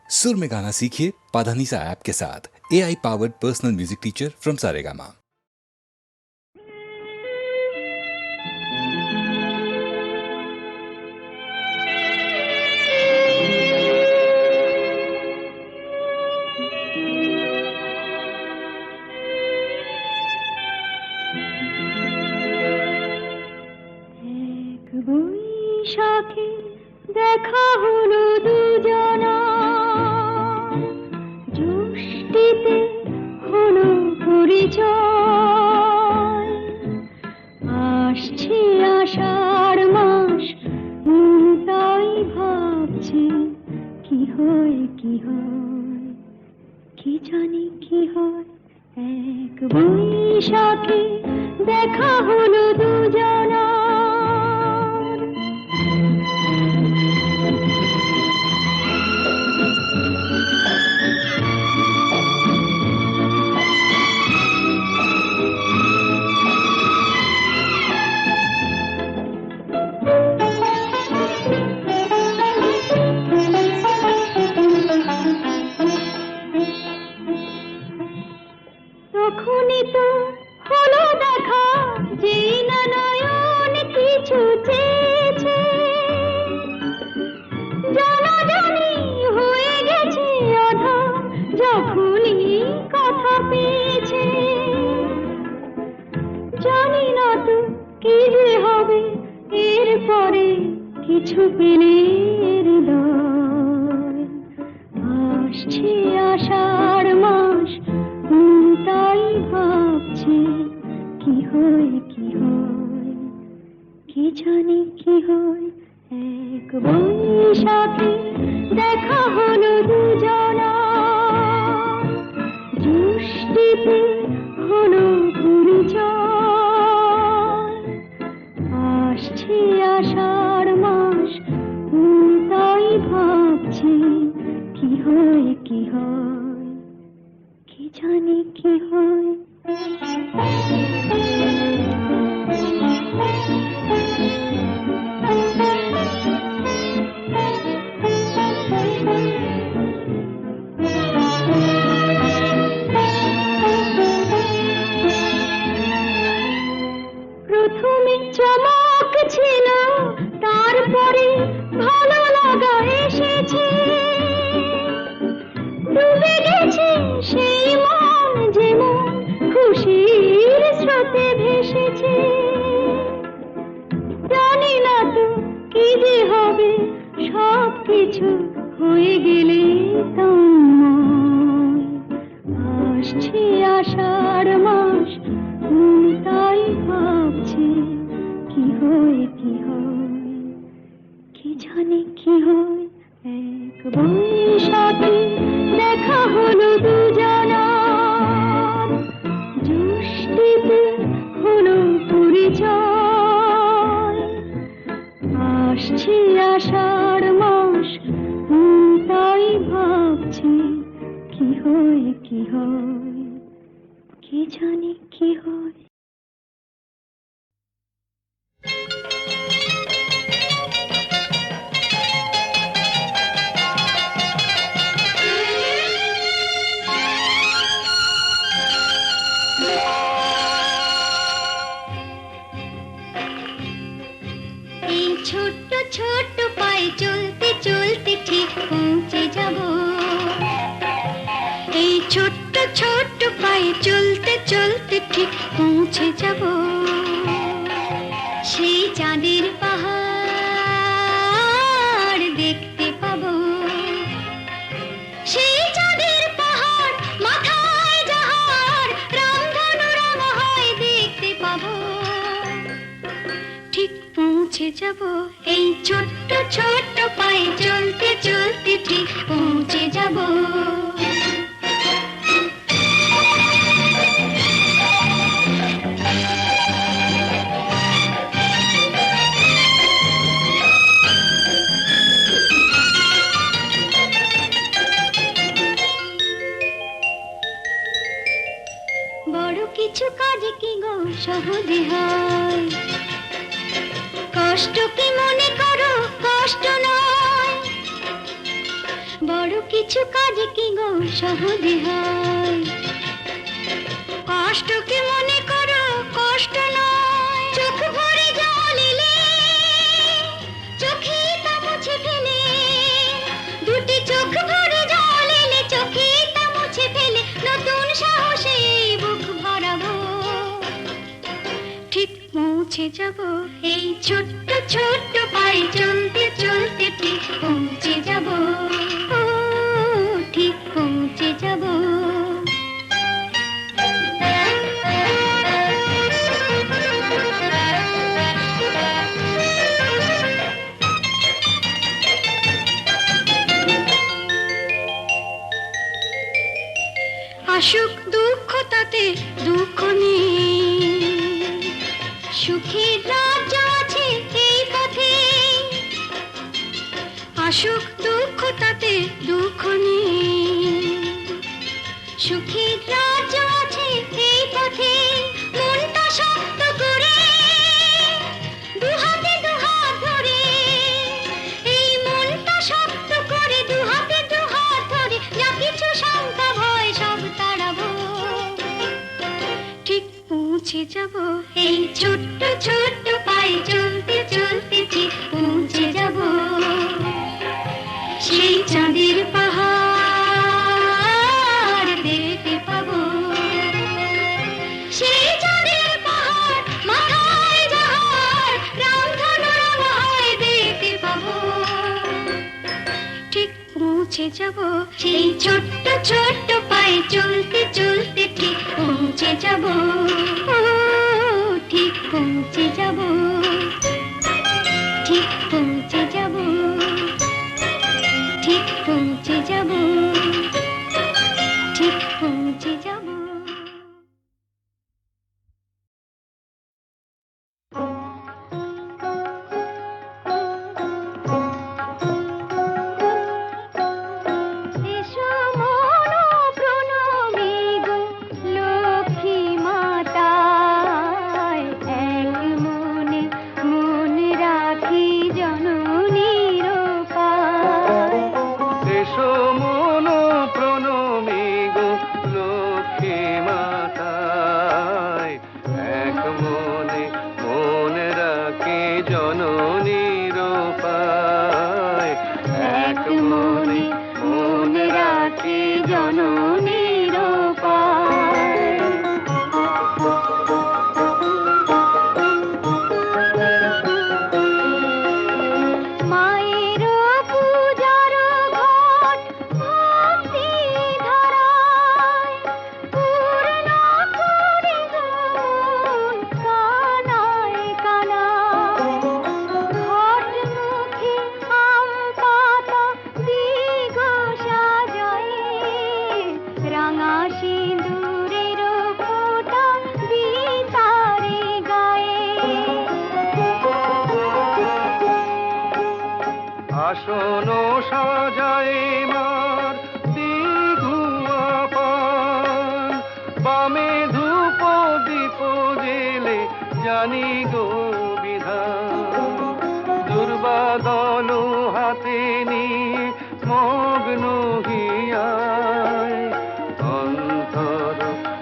सुर में गाना सीखिए पाधानीसा ऐप के साथ। AI powered personal music teacher from Saregama. বৈশাখে দেখা হলো দুজনা, জ্যৈষ্ঠীতে হলো পরিচয়। আসছে আষাঢ় মাস, তাই ভাবছি কি হয় কি হয়, কি জানি কি হয়। এক বৈশাখে দেখা হলো দুজনা। তখনই তো হলো দেখা, যেই না নয়ন কিছু চেয়েছে, জানাজানি হয়ে গেছে আধা, যখনই কথা পেয়েছে। জানি না তো কি যে হবে এরপরে, কিছু পেলে হৃদয়। আসছে আষাঢ় মাস, তাই ভাবছি কি হয় কি হয়, কি জানি কি হয়। এক বৈশাখে দেখা হলো দুজনা, জ্যৈষ্ঠীতে হলো পরিচয়। আসছে আষাঢ় মাস, তাই ভাবছি কি হয় কি হয়, কি জানি কি হয়। প্রথমে চমক ছিল, তারপরে ভালো লাগা এসেছে। ডুবে গেছে সেই মন, যেমন খুশির স্রোতে ভেসেছে। জানি না তো কি যে হবে, সব কিছু হয়ে গেলে তোমায়। আসছে আষাঢ় মাস, তাই ভাবছি কি হয় কি হয়, কি জানি কি হয়। এক বৈশাখে দেখা হলো দুজনা, জ্যৈষ্ঠীতে হলো পরিচয়। আসছে আষাঢ় মাস, তাই ভাবছি কি হয় কি হয়, কি জানি কি হয়। এই ছোট্ট ছোট্ট পায়ে চলতে চলতে ঠিক পৌঁছে যাব, এই ছোট্ট ছোট্ট পায়ে চলতে চলতে ঠিক পৌঁছে যাব। সেই চাঁদের পাহাড় দেখতে পাবো, সেই চাঁদের পাহাড় মাথায় যাহার, রামধনু রঙ হয় দেখতে পাবো। ঠিক পৌঁছে যাব, এই ছোট্ট ছোট্ট পায়ে চলতে চলতে ঠিক পৌঁছে যাব। বড় কিছু কাজ কি গো সহজে হয়, কষ্ট কি মনে করো কষ্ট নয়। বড় কিছু কাজ কি গো সহজে হয়? কষ্টকে মনে করো কষ্ট নয়, চোখ ভরে জল এলে চোখে তা মুছে ফেলে, দুটি চোখ ভরে জল এলে চোখে তা মুছে ফেলে, নতুন সাহসে বুক ভরাবো, ঠিক পৌঁছে যাব এই ছোট্ট ছোট্ট পায়ে চলতে চলতে, ঠিক পৌঁছে যাব, ও ঠিক পৌঁছে যাব। আসুক দুঃখ তাতে দুঃখ নেই, সুখের রাজ্য আছে এই পথে। আসুক দুঃখ তাতে দুঃখ নেই, সুখের রাজ্য আছে এই পথে। মনটা শক্ত করে দুহাতে দুহাত ধরে, এই মনটা শক্ত করে দুহাতে দুহাত ধরে, যা কিছু শঙ্কা ভয় সব তাড়াবো, ঠিক পৌঁছে যাব এই ছোট্ট ছোট্ট পায়ে চলতে চলতে, ঠিক পৌঁছে যাব সেই চাঁদের পাহাড় দেখতে পাবো, সেই চাঁদের পাহাড় মাথায় যাহার রামধনু রামায় দেখতে পাবো, ঠিক পৌঁছে যাব সেই ছোট্ট ছোট্ট পায়ে চলতে চলতে, ঠিক পৌঁছে যাব, ও ঠিক পৌঁছে যাব, ঠিক পৌঁছে যাব, ঠিক পৌঁছে যাব, ঠিক পৌঁছে যাব। এসো মন প্রণামী গো লক্ষ্মী মাতায়, এক মনে মন রাখি জননীর পায়। এসো মন প্রণমী গো লক্ষ্মী মাতায়, এক মনে মন রাখি জননীর পায়, এক মনে মন রাখি জননীর পায়। মায়ের পূজার ঘট ভক্তি ধারায় পূর্ণ করে মন কানায় কানায়, ঘটমুখী আম পাতা দিগ সাজায়, রাঙা সিঁদুরের ফোঁটা বিতারে গায়ে। আসন সাজায় মার দিঘুয়া পান, বামে ধূপ দীপ জেলে জানি গো বিধান, দুর্বাদল হাতে নিয়ে মগ্ন হিয়ায়, অন্তর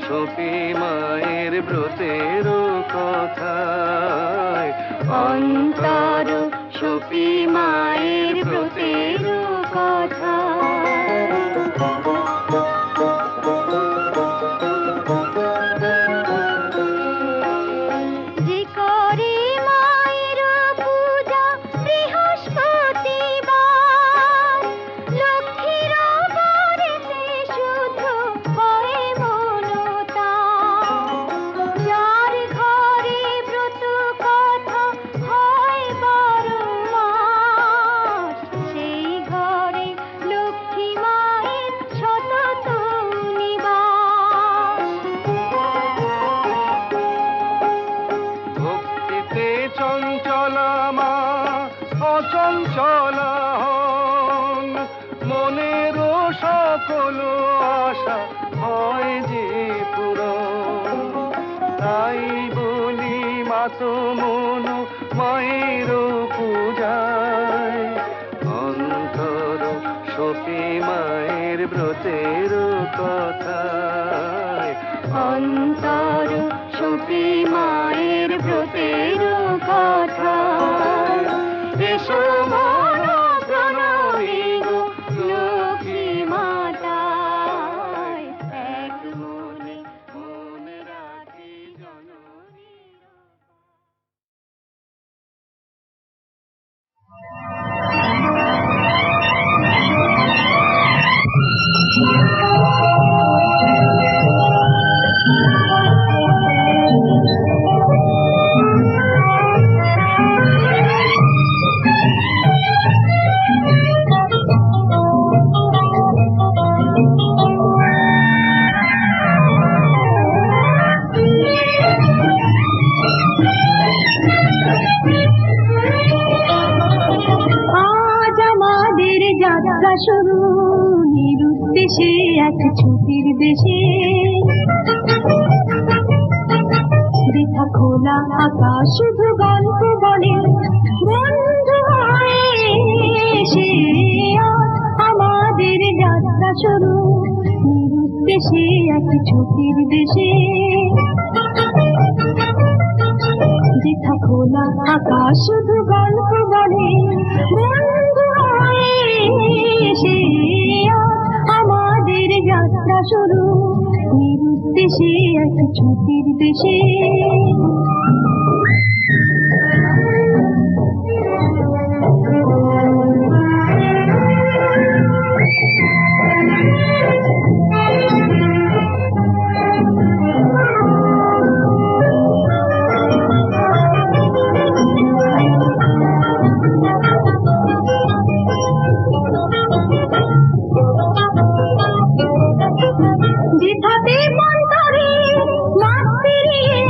সপি মায়ের ব্রতের কথায়, অন্তর সপি মায়ের ব্রতের কথা। যে করে মায়ের পূজা বৃহস্পতিবার, লক্ষ্মীর বাড়িতে শুদ্ধ হয় মনতা, যার ঘরে ব্রত কথা হয় বারমাস, সেই ঘরে লক্ষ্মী মায়ের সতত নিবাস। ভক্তিতে চঞ্চলা মা অচঞ্চলা হন, মনের সকল আশা হয় যে পূরণ, তাই বলি মাত মন মায়ের পূজায়, অন্তর সপি মায়ের ব্রতের কথায় অন্তর সুখী মায়ের ব্রতের কথায় এসো মন প্রণয়ী গো লক্ষ্মী মাতায় এক মনে মনে রাখি জননী। আজ আমাদের যাত্রা শুরু নিরুদ্দেশে এক ছুটির দেশে বৃথা খোলা আকাশ শুধু গল্প বলে বন্ধু হয়ে এসে আজ আমাদের যাত্রা শুরু নিরুদ্দেশে এক ছুটির দেশে বৃথা খোলা আকাশ শুধু গল্প বলে বন্ধু হয়ে এসে আজ আমাদের যাত্রা শুরু নিরুদ্দেশে এক ছুটির দেশে যেভাবে মন্তরে মাছ ফিরিয়ে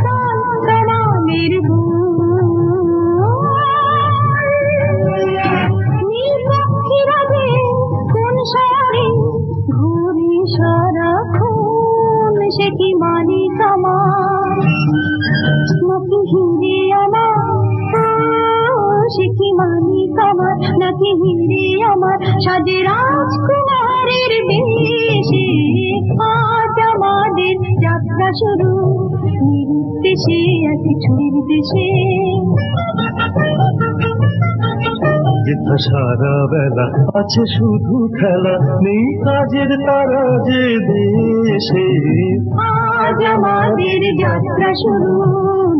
কাল প্রণামের নির্পক্ষীরা যে কোন শহরে ঘুরি সারাক্ষণ সে কি মালিক আমার নাকি হিরে আমার সে কি মালিক আমার নাকি হিরে আমার সাজে রাজকুমারের বেশে আজ আমাদের যাত্রা শুরু নিরুদ্দেশে এক ছুটির দেশে যেথা সারা বেলা আছে শুধু খেলা নেই কাজের তারা যে দেশে আজ আমাদের যাত্রা শুরু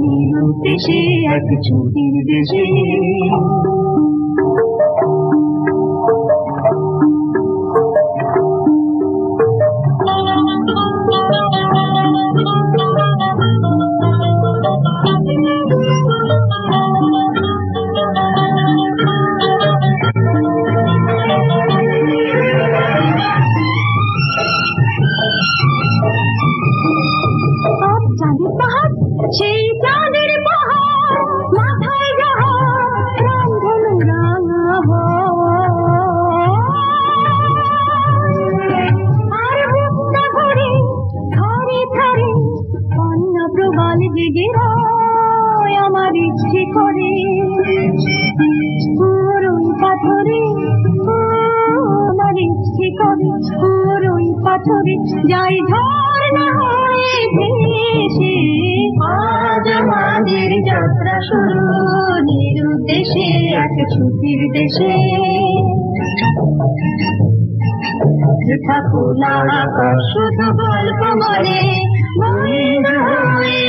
নিরুদ্দেশে এক ছুটির দেশে চাঁদের পাহাড় সেই চাঁদের পাহাড় মাথায় যাহার রামধনু রাঙা আর বুকটা ভরে থরে থরে কন্যা প্রবাল জেগে রয় আমার ইচ্ছে করে ওই পাথরে আমার ইচ্ছে করে ওই পাথরে যাই ঝর্ণা হয়ে ভেসে আজ আমাদের যাত্রা শুরু নিরুদ্দেশে এক ছুটির দেশে বৃথা খোলা আকাশ শুধু গল্প বলে বন্ধু হয়ে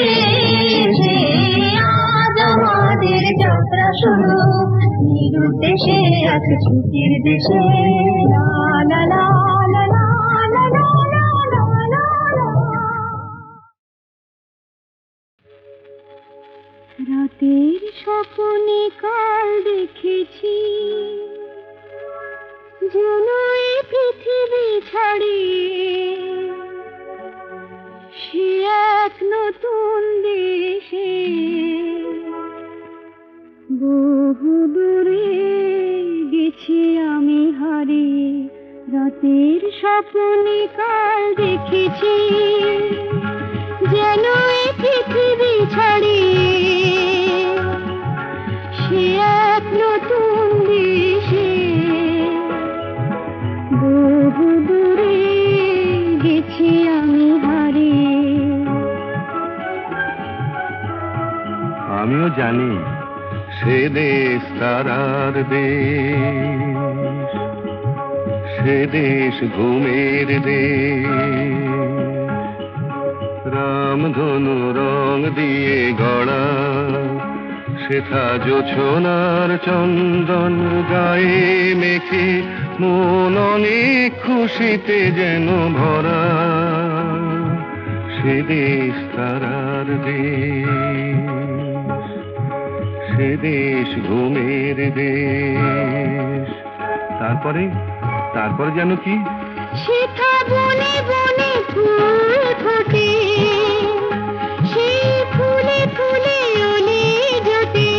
এসে আজ আমাদের যাত্রা শুরু নিরুদ্দেশে এক ছুটির দেশে লা লা লা লা লা লা লা লা লা লা লা। রাতের স্বপ্নে কাল দেখেছি যেন এই পৃথিবী ছাড়িয়ে সে এক নতুন দেশে বহু দূরে গেছি আমি হারিয়ে। রাতের স্বপ্নে কাল দেখেছি যেন এই পৃথিবী ছাড়িয়ে সে এক নতুন দেশে বহু গেছি আমি হারিয়ে। আমিও জানি সে দেশ তারার দেশ, সে দেশ ঘুমের দেশ, রামধনু রং দিয়ে গড়া সেথা জোছনার চন্দন গায়ে মেখে মন অনেক খুশিতে যেন ভরা, সে দেশ তারার দেশ, সে দেশ ঘুমের দেশ। তারপরে তারপরে যেন কি সেথা বনে বনে ফুল ফোটে, সেই ফুলে ফুলে ওলে জোটে।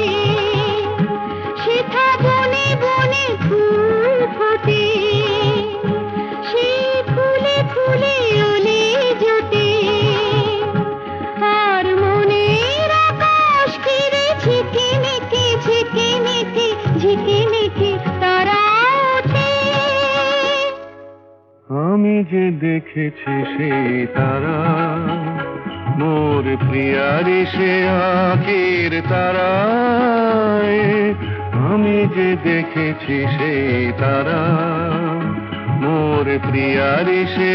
সেথা বনে বনে ফুল ফোটে, সেই ফুলে ফুলে ওলে জোটে। আর মনের আকাশ ঘিরে ঝিকিমিকি ঝিকিমিকি ঝিকিমিকি তারা ওঠে। আমি যে দেখেছি সেই তারা, মোর প্রিয়ারি সে আঁখের তারায়। আমি যে দেখেছি সেই তারা, মোর প্রিয়ারি সে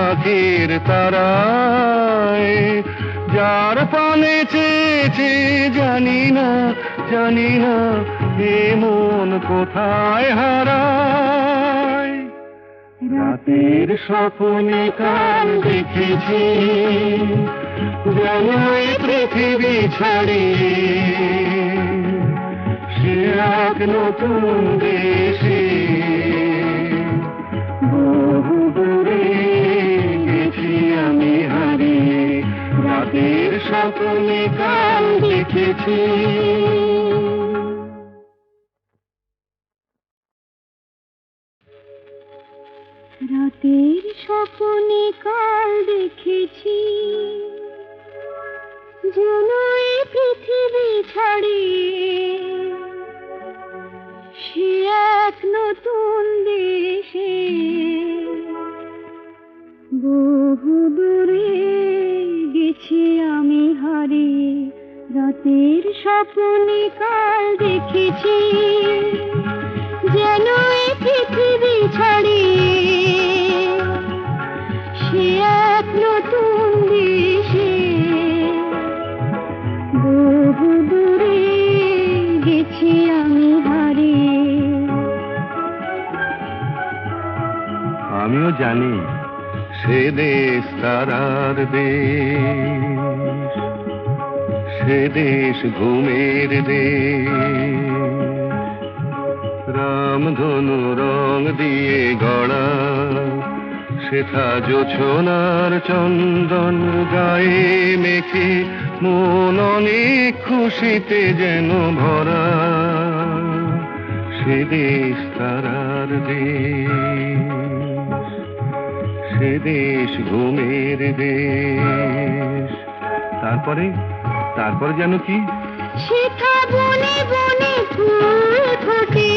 আঁখের তারায়। যার পানে চেয়েছে জানি না জানি না, এ মন কোথায় হারায়। রাতের স্বপ্নে কাল দেখেছি যেন এই পৃথিবী ছাড়িয়ে, সে এক নতুন দেশে বহু দূরে গেছি আমি হারিয়ে। রাতের স্বপ্নে কাল দেখেছি। রাতের স্বপ্নে কাল দেখেছি যেন এই পৃথিবী ছাড়িয়ে, সে এক নতুন দেশে বহু দূরে গেছি আমি হারিয়ে। রাতের স্বপ্নে কাল দেখেছি যেন এই পৃথিবী ছাড়িয়ে, সে এক নতুন দেশে বহু দূরে গেছি আমি হারিয়ে। আমিও জানি সে দেশ তারার দেশ, সে দেশ ঘুমের দেশ, রামধনু রং দিয়ে গড়া সেথা জোছনার চন্দন গায়ে মেখে মন অনেক খুশিতে যেন ভরা, সে দেশ তারার দেশ, সে দেশ ঘুমের দেশ। তারপরে তারপরে যেন কি সেথা বনে বনে ফুল ফোটে,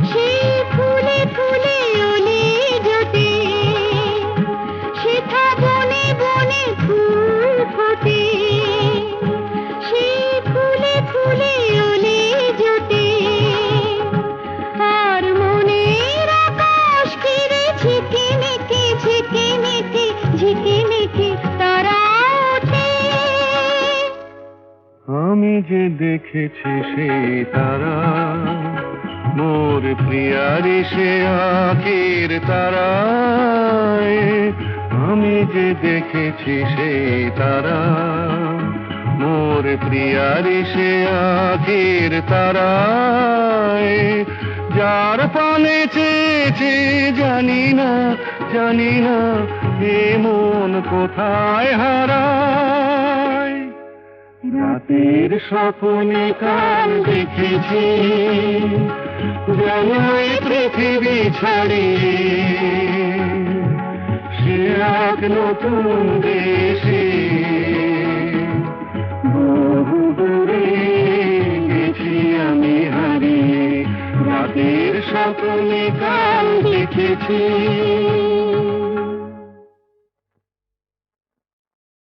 সেই ফুলে ফুলে ওলে জোটে। সেথা বনে বনে ফুল ফোটে, সেই ফুলে ফুলে ওলে জোটে। আর মনের আকাশ ঘিরে ঝিকিমিকি ঝিকিমিকি ঝিকিমিকি তারা ওঠে। আমি যে দেখেছি সেই তারা, মোর প্রিয়ারি সে আঁখের তারায়। আমি যে দেখেছি সেই তারা, মোর প্রিয়ারি সে আঁখের তারায়। যার পানে চেয়েছে জানি না জানি না, এ মন কোথায় হারায়। রাতের স্বপ্নে কাল দেখেছি যেন এই পৃথিবী ছাড়িয়ে, সে এক নতুন দেশে বহু দূরে গেছি আমি হারিয়ে। রাতের স্বপ্নে কাল দেখেছি।